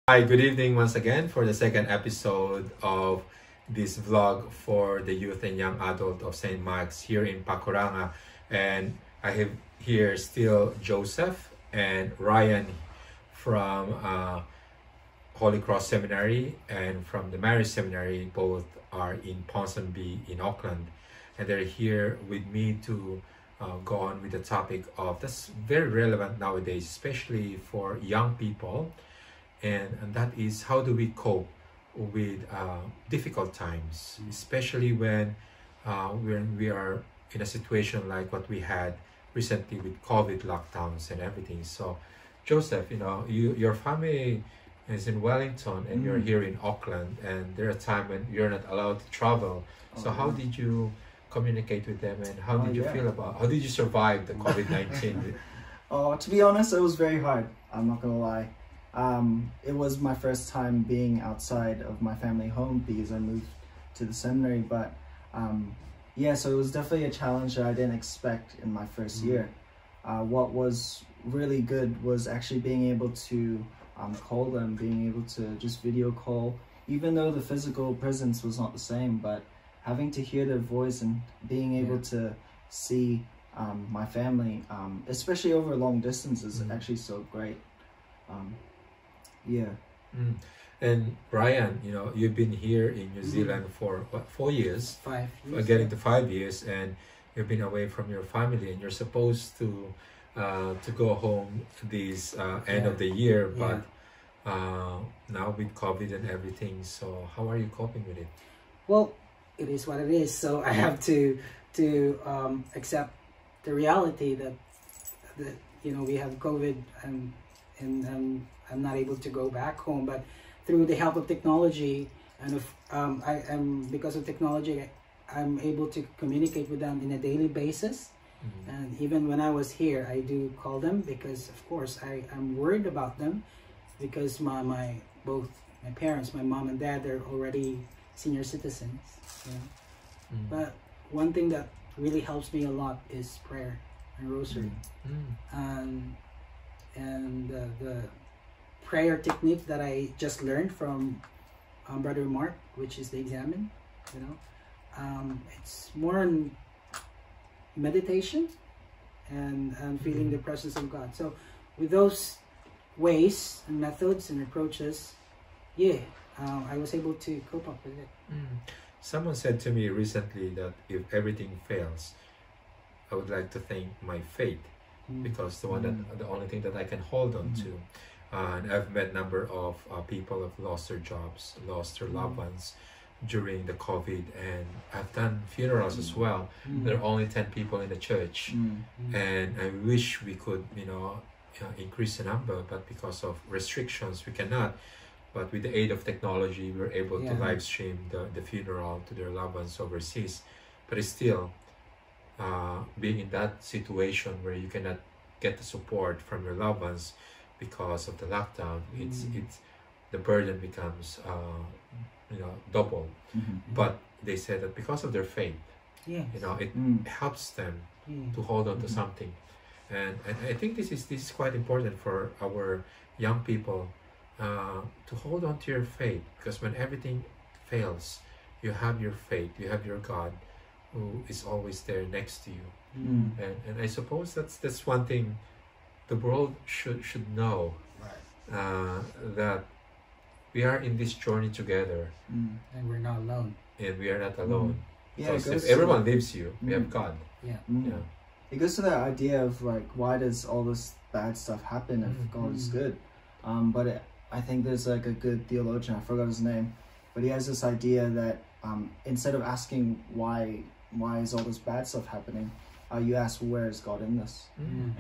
Hi, good evening once again for the second episode of this vlog for the youth and young adult of St. Mark's here in Pakuranga. And I have here still Joseph and Ryan from Holy Cross Seminary and from the Marist Seminary. Both are in Ponsonby in Auckland, and they're here with me to go on with the topic of that's very relevant nowadays, especially for young people. And that is, how do we cope with difficult times, especially when we are in a situation like what we had recently with COVID lockdowns and everything. So, Joseph, your family is in Wellington and you're here in Auckland, and there are times when you're not allowed to travel. So, how did you communicate with them, and how did you feel about? How did you survive the COVID-19? To be honest, it was very hard. I'm not gonna lie. It was my first time being outside of my family home because I moved to the seminary, but yeah, so it was definitely a challenge that I didn't expect in my first year. What was really good was actually being able to call them, being able to just video call, even though the physical presence was not the same, but having to hear their voice and being able to see my family, especially over long distances, is actually so great. And Ryan, you've been here in New Zealand for what, 4 years? 5 years. Getting to 5 years, and you've been away from your family, and you're supposed to go home this end of the year, but now with COVID and everything. So how are you coping with it? Well, it is what it is. So I have to accept the reality that we have COVID, and I'm not able to go back home, but through the help of technology and because of technology, I'm able to communicate with them on a daily basis. And even when I was here, I do call them because, of course, I'm worried about them because both my parents, my mom and dad, they're already senior citizens. But one thing that really helps me a lot is prayer and rosary. And the prayer technique that I just learned from Brother Mark, which is the 𝐏𝐸𝐴𝐚𝐬𝐭, it's more on meditation and feeling the presence of God. So with those ways and methods and approaches, I was able to cope up with it. Someone said to me recently that if everything fails, I would like to thank my faith, because the only thing that I can hold on to. And I've met a number of people who have lost their jobs, lost their loved ones during the COVID, and I've done funerals as well. There are only 10 people in the church, and I wish we could, increase the number, but because of restrictions, we cannot. But with the aid of technology, we were able to live stream the funeral to their loved ones overseas. But it's still being in that situation where you cannot get the support from your loved ones because of the lockdown, it's the burden becomes double. But they said that because of their faith, it helps them to hold on to something. And I think this is quite important for our young people, to hold on to your faith, because when everything fails, you have your faith, you have your God who is always there next to you. And I suppose that's one thing the world should know, that we are in this journey together, and we're not alone. And we are not alone. Because if to everyone leaves you, we have God. It goes to that idea of like, why does all this bad stuff happen if God is good? But I think there's like a good theologian, I forgot his name, but he has this idea that instead of asking why is all this bad stuff happening, you ask, where is God in this?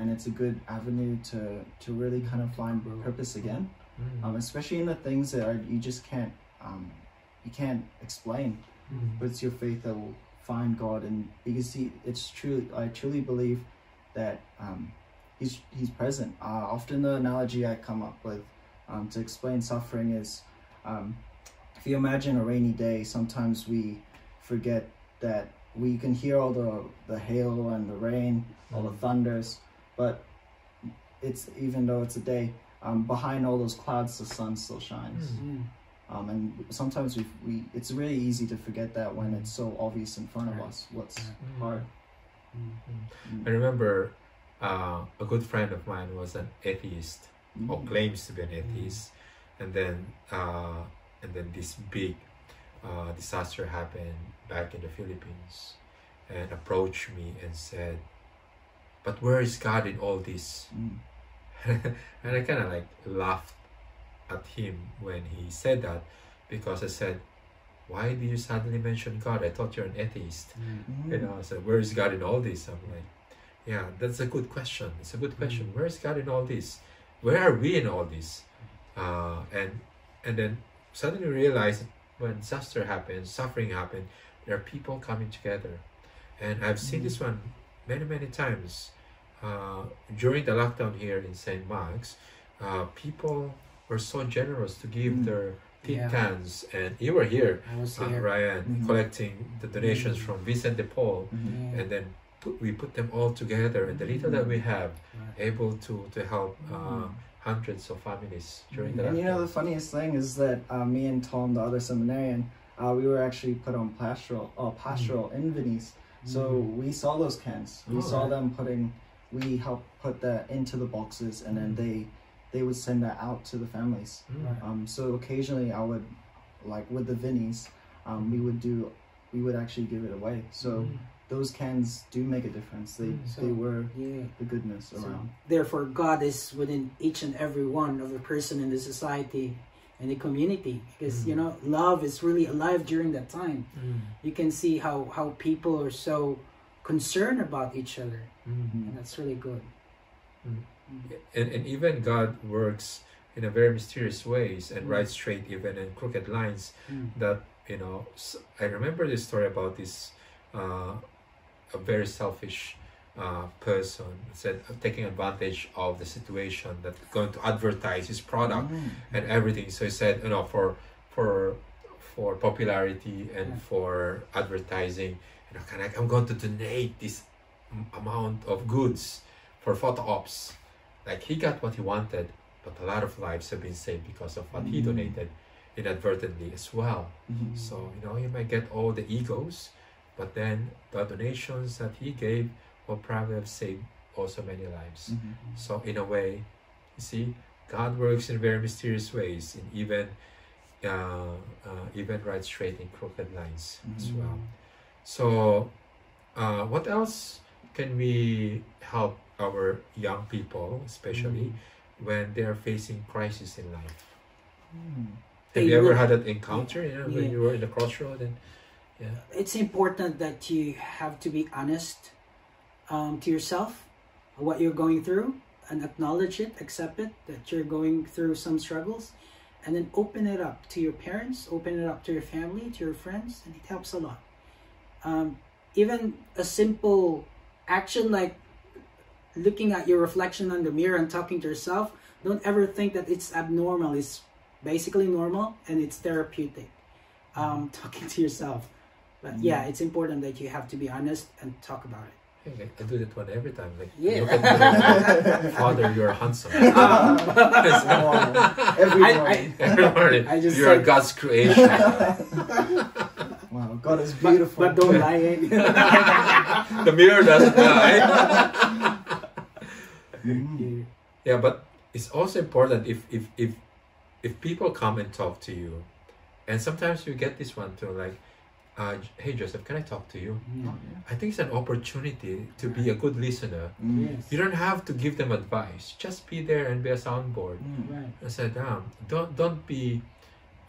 And it's a good avenue to really kind of find purpose again, especially in the things that you just can't explain. But it's your faith that will find God, and because I truly believe that he's present. Often the analogy I come up with to explain suffering is, if you imagine a rainy day, sometimes we forget that we can hear all the hail and the rain, all the thunders, but it's, even though it's a day, behind all those clouds, the sun still shines. And sometimes it's really easy to forget that when it's so obvious in front of us what's hard. I remember a good friend of mine was an atheist, or claims to be an atheist, and then this big disaster happened back in the Philippines, and approached me and said, "But where is God in all this?" And I kind of like laughed at him when he said that, because I said, "Why did you suddenly mention God? I thought you're an atheist." You know, I said, "Where is God in all this?" I'm like, yeah, that's a good question. It's a good question. Where is God in all this? Where are we in all this? And then suddenly realize, when disaster happens, suffering happens, there are people coming together. And I've seen this one many times. During the lockdown here in St. Mark's, people were so generous to give their tin cans, and you were here, Ryan, collecting the donations from Vincent de Paul, and then we put them all together, and the little that we have, able to help hundreds of families during that. And you know, the funniest thing is that me and Tom, the other seminarian, we were actually put on pastoral in Venice. So we saw those cans. We saw them we helped put that into the boxes, and then they would send that out to the families. So occasionally I would, like with the Vinnies, we would actually give it away. So those cans do make a difference. They were the goodness around. Therefore, God is within each and every one of the person in the society and the community, because you know, love is really alive during that time. You can see how people are so concerned about each other, and that's really good. And even God works in a very mysterious ways and right straight even in crooked lines. That, you know, I remember this story about this a very selfish person said, taking advantage of the situation, that going to advertise his product and everything. So he said, you know, for popularity and for advertising, you know, kind of like, I'm going to donate this amount of goods for photo ops. Like, he got what he wanted, but a lot of lives have been saved because of what he donated inadvertently as well. So, you know, he might get all the egos, but then the donations that he gave will probably have saved also many lives. So in a way, you see, God works in very mysterious ways, and even right straight in crooked lines as well. So what else can we help our young people, especially when they're facing crisis in life? Have you ever had that encounter, you know, when you were in the crossroad? And it's important that you have to be honest to yourself, what you're going through, and acknowledge it, accept it, that you're going through some struggles, and then open it up to your parents, open it up to your family, to your friends, and it helps a lot. Even a simple action like looking at your reflection on the mirror and talking to yourself, don't ever think that it's abnormal. It's basically normal, and it's therapeutic, talking to yourself. But yeah, it's important that you have to be honest and talk about it. I do that one every time. Like, look at me, Father, you're handsome. Every morning. You're God's creation. Wow, God is beautiful. But don't lie. The mirror doesn't lie. Yeah, but it's also important if people come and talk to you, and sometimes you get this one too, like, hey Joseph, can I talk to you? I think it's an opportunity to be a good listener. You don't have to give them advice, just be there and be a soundboard. I said, don't be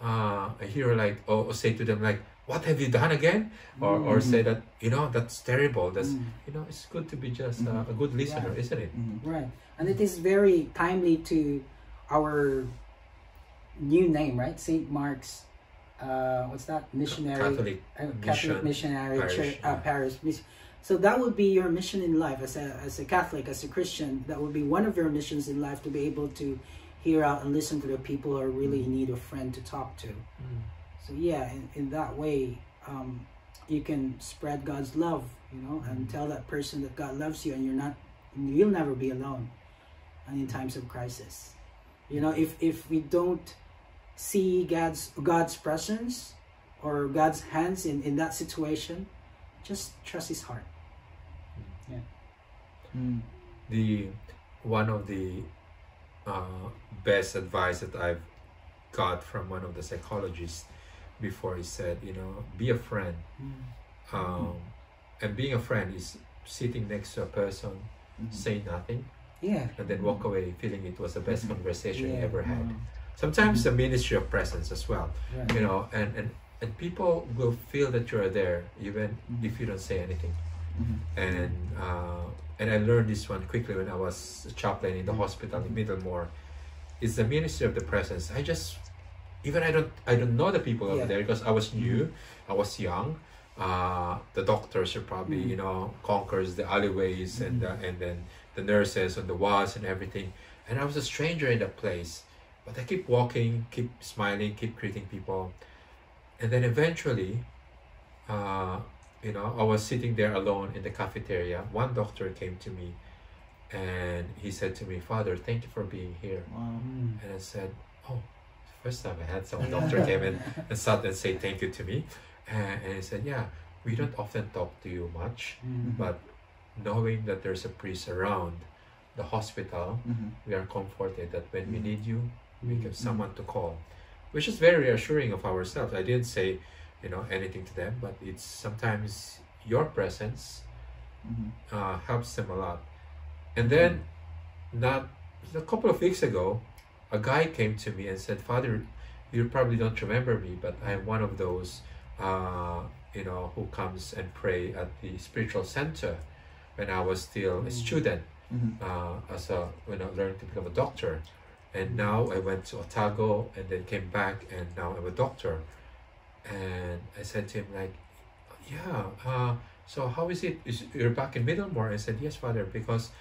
a hero, like, or say to them like, what have you done again? Or say that, you know, that's terrible. That's you know, it's good to be just a good listener, isn't it? Right. And it is very timely to our new name, right? St. Mark's what's that? Missionary Catholic Missionary Parish. So that would be your mission in life as a Catholic, as a Christian. That would be one of your missions in life, to be able to hear out and listen to the people who are really in need of a friend to talk to. So yeah, in that way, you can spread God's love, you know, and tell that person that God loves you, and you'll never be alone, and in times of crisis. You know, if we don't see God's presence or God's hands in that situation, just trust His heart. Yeah. One of the best advice that I've got from one of the psychologists before, he said, you know, be a friend. And being a friend is sitting next to a person, say nothing, and then walk away feeling it was the best conversation you ever had. Sometimes the ministry of presence as well, you know, and people will feel that you're there even if you don't say anything. And I learned this one quickly when I was a chaplain in the hospital in Middlemore. It's the ministry of the presence. I don't know the people over there because I was new, I was young. The doctors are probably, you know, conquers the alleyways and then the nurses on the walls and everything. And I was a stranger in that place. But I keep walking, keep smiling, keep greeting people. And then eventually, you know, I was sitting there alone in the cafeteria. One doctor came to me and he said to me, "Father, thank you for being here." And I said, "Oh, first time I had some doctor came in and sat and say thank you to me." And he said, "Yeah, we don't often talk to you much, but knowing that there's a priest around the hospital, we are comforted that when we need you, we have someone to call," which is very reassuring of ourselves. I didn't say, you know, anything to them, but it's sometimes your presence helps them a lot. And then not a couple of weeks ago, a guy came to me and said, "Father, you probably don't remember me, but I'm one of those you know, who comes and pray at the spiritual center when I was still a student, when I learned to become a doctor. And now I went to Otago and then came back and now I'm a doctor." And I said to him, like, "Yeah, so how is it? You're back in Middlemore?" I said, "Yes, Father, because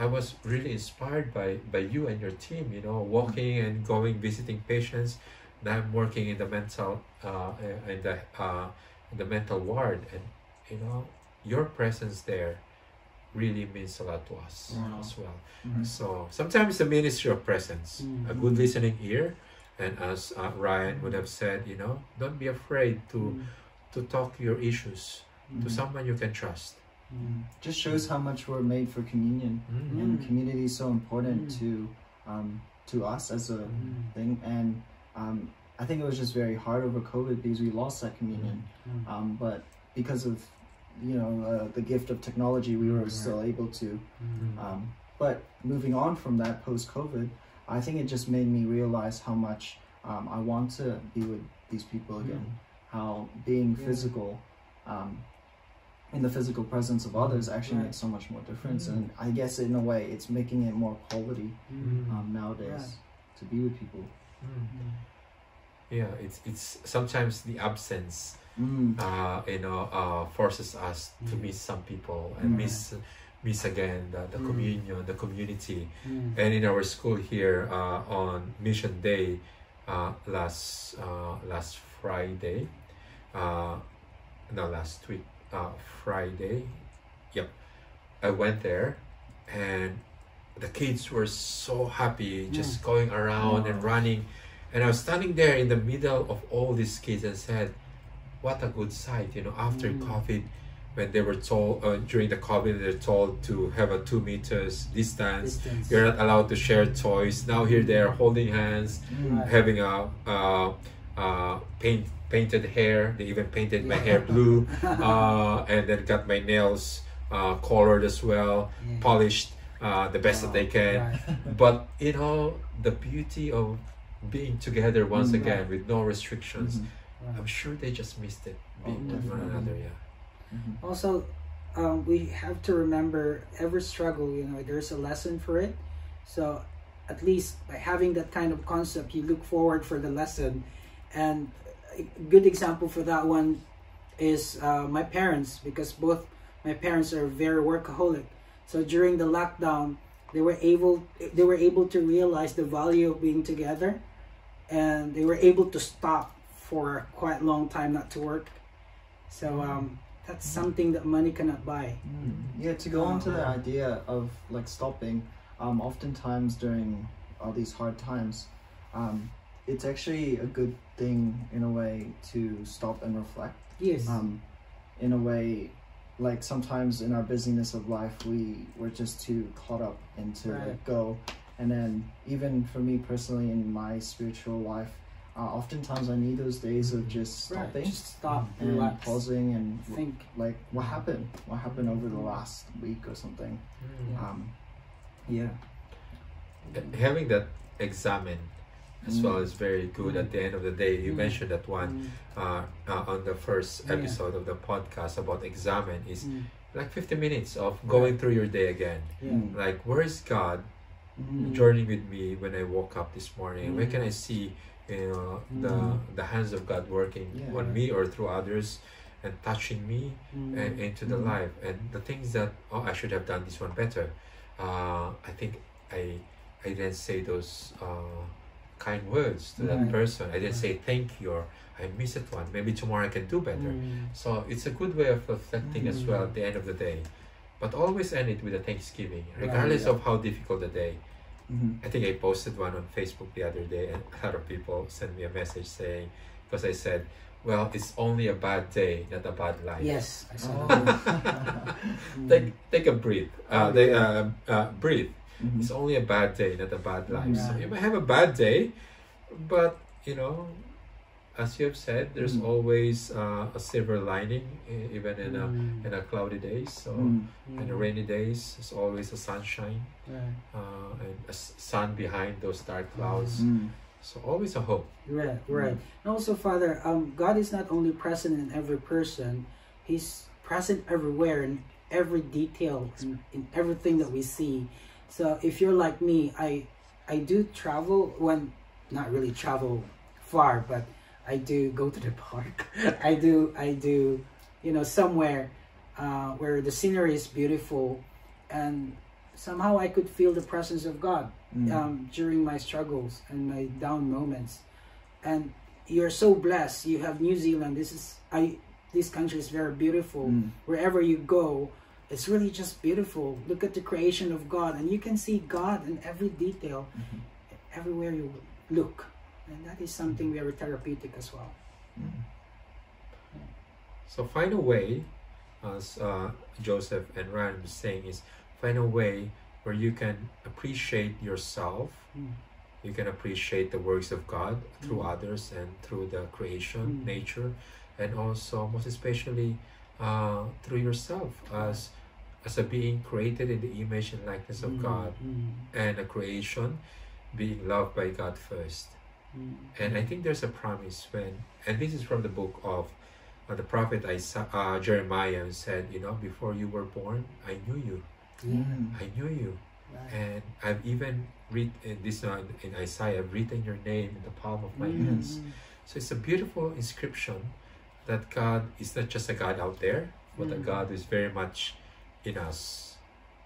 I was really inspired by you and your team, you know, walking and going, visiting patients. Now I'm working in the mental in the mental ward, and you know, your presence there really means a lot to us as well." So sometimes the ministry of presence, a good listening ear, and as Ryan would have said, you know, don't be afraid to talk your issues to someone you can trust. Just shows how much we're made for communion, and community is so important to us as a thing. And I think it was just very hard over COVID because we lost that communion. But because of, you know, the gift of technology, we were still able to. But moving on from that post-COVID, I think it just made me realize how much I want to be with these people again. How being physical, in the physical presence of others actually makes so much more difference. And I guess in a way, it's making it more quality nowadays to be with people. Yeah, it's sometimes the absence, you know, forces us to miss some people and miss again the communion, the community. And in our school here on Mission Day last Friday, last week, Friday, I went there and the kids were so happy, just going around and running. And I was standing there in the middle of all these kids and said, what a good sight, you know, after COVID, when they were told, during the COVID, they're told to have a 2 meters distance. You're not allowed to share toys. Now here they are holding hands, having a painted hair. They even painted my hair blue, and then got my nails colored as well, polished the best that they can. But, you know, the beauty of being together once again with no restrictions, I'm sure they just missed it, being with one another. Also, we have to remember every struggle, you know, there's a lesson for it. So at least by having that kind of concept, you look forward for the lesson. And a good example for that one is my parents, because both my parents are very workaholic. So during the lockdown, they were able to realize the value of being together, and they were able to stop for a quite long time not to work. So that's something that money cannot buy. Yeah, to go on to the idea of like stopping, oftentimes during all these hard times, it's actually a good thing in a way to stop and reflect. Yes. In a way, like sometimes in our busyness of life, we're just too caught up into like go. And then even for me personally in my spiritual life, oftentimes I need those days of just stopping, just stop and relax, pausing and think like what happened over the last week or something. Having that examine as well is very good at the end of the day. You mentioned that one on the first episode of the podcast about examine is like 50 minutes of going through your day again. Like, where is God journeying with me when I woke up this morning? Where can I see, you know, the hands of God working on me or through others and touching me and into the life, and the things that I should have done this one better. I think I didn't say those kind words to that person. I didn't say thank you, or I missed it one. Maybe tomorrow I can do better. So it's a good way of reflecting as well at the end of the day. But always end it with a thanksgiving, regardless of how difficult the day. I think I posted one on Facebook the other day, and a lot of people sent me a message saying, because I said, well, it's only a bad day, not a bad life. Yes, I saw that. Take a breath. Breathe. It's only a bad day, not a bad life. So you might have a bad day, but you know, as you have said, there's always a silver lining, even in a cloudy days. So in the rainy days, there's always a sunshine, and a sun behind those dark clouds. So always a hope. Right. And also, Father, God is not only present in every person; He's present everywhere, in every detail, in everything that we see. So if you're like me, I do travel, when not really travel far, but I do go to the park. I do, you know, somewhere where the scenery is beautiful, and somehow I could feel the presence of God during my struggles and my down moments. And you're so blessed. You have New Zealand. This country is very beautiful. Wherever you go, it's really just beautiful. Look at the creation of God, and you can see God in every detail, everywhere you look. And that is something very therapeutic as well. So find a way, as Joseph and Ryan was saying, is find a way where you can appreciate yourself. You can appreciate the works of God through others and through the creation, nature, and also most especially through yourself as a being created in the image and likeness of God, and a creation being loved by God first. And I think there's a promise and this is from the book of the prophet Jeremiah, who said, you know, before you were born, I knew you. I knew you. And I've even read this in Isaiah, I've written your name in the palm of my hands. So it's a beautiful inscription that God is not just a God out there, but a God who is very much in us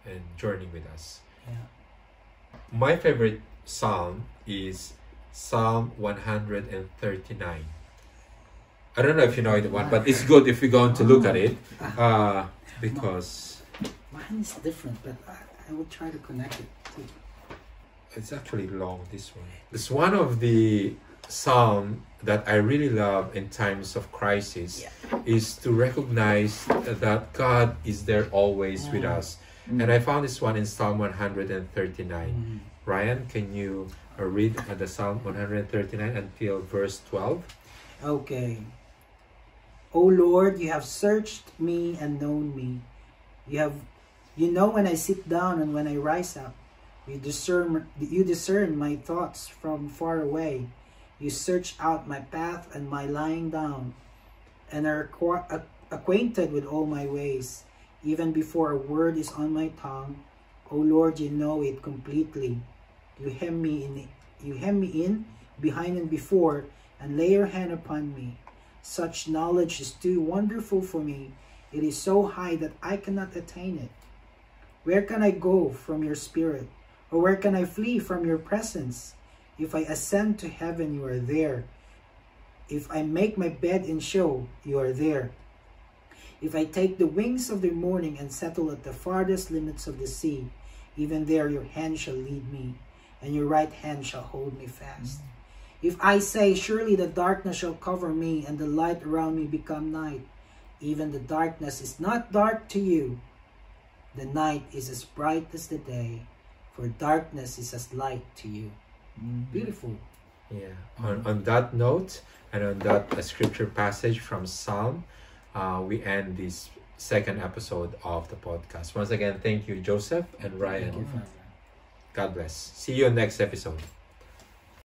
and journeying with us. My favorite psalm is Psalm 139. I don't know if you know it one, but it's good if you're going to look at it, because mine is different, but I will try to connect it too. It's actually long, this one. It's one of the psalm that I really love in times of crisis, is to recognize that God is there always with us. And I found this one in Psalm 139. Ryan, can you read the Psalm 139 until verse 12? Okay. O Lord, you have searched me and known me. You know when I sit down and when I rise up. You discern my thoughts from far away. You search out my path and my lying down, and are acquainted with all my ways. Even before a word is on my tongue, O Lord, you know it completely. You hem me in behind and before, and lay your hand upon me. Such knowledge is too wonderful for me. It is so high that I cannot attain it. Where can I go from your spirit? Or where can I flee from your presence? If I ascend to heaven, you are there. If I make my bed in Sheol, you are there. If I take the wings of the morning and settle at the farthest limits of the sea, even there your hand shall lead me, and your right hand shall hold me fast. If I say, surely the darkness shall cover me, and the light around me become night, even the darkness is not dark to you. The night is as bright as the day, for darkness is as light to you. Beautiful. Yeah. On that note, and on that scripture passage from Psalm, we end this second episode of the podcast. Once again, thank you, Joseph and Ryan. Thank you, Father. God bless. See you next episode.